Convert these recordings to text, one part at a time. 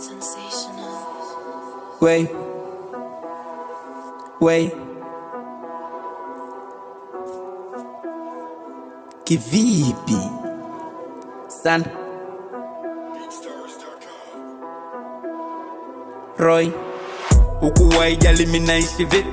Sensational. Wey kivipi sana Roy ukuwai jali minaishi vipi,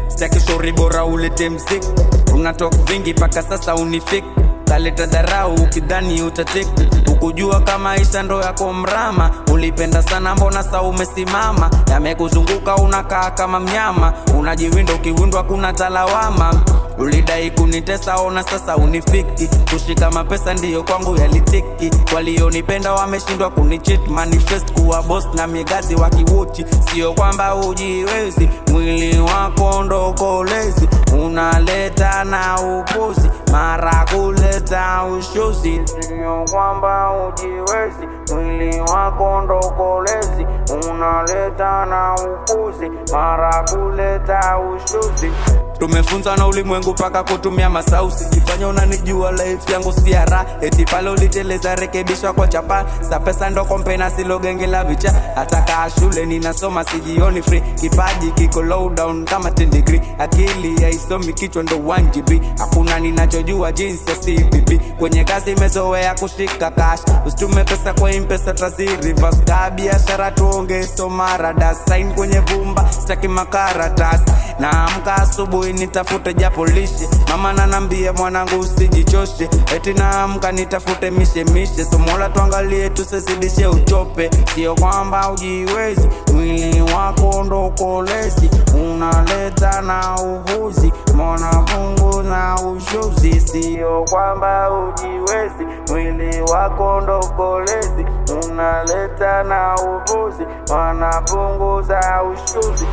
sitaki story bora ulete mziki. Unatalk vingi paka sasa unifiki, kaleta dharau ukidhani utatik. Ukujua kama isha ndo yako mrama, ulipenda sana mbona sa umesimama. Yamekuzunguka unakaa kama mnyama, unajiwinda ukiwindwa kuna talawama. Ulidai kunitesa ona sasa unifiki, kushika mapesa ndiyo kwangu yalitiki. Walionipenda wameshindwa kunicheat, manifest kuwa boss na migazi wakiwochi. Sio kwamba ujiwezi, mwili wako ndo kolezi, unaleta na upuzi, mara kuleta ushuzi. Sio kwamba ujiwezi, mwili wako ndo kolezi, unaleta na upuzi, mara kuleta ushuzi. Tumefunza na ulimwengu paka kutumia masausi, jifanya unanijua life yangu siara. Eti pale uliteleza rekebishwa kwa chapa, sa pesa ndo kompena silo genge la vicha. Hata kaa shule ninasoma sijioni free, kipaji kiko low down kama 10 degree. Akili haisomi kichwa ndo 1GB, hakuna ninachojua jinsi ya CPP. Kwenye kazi mezoea kushika cash, usitume pesa kwa M-Pesa taziri reverse. Ka biashara tuonge somara da sign kwenye vumba, sitaki makaratasi. Naamka asubuhi nitafute japo lishe, mama nanambia mwanangu usijichoshe. Eti naamka nitafute mishe, so Mola tuangalie tusizidishe uchope. Sio kwamba ujiwezi, mwili wako ndo kolezi, unaleta na uvuzi, mwana fungu na ushuzi. Sio kwamba ujiwezi, mwili wako ndo kolezi, unaleta na uvuzi, mwana fungu za ushuzi.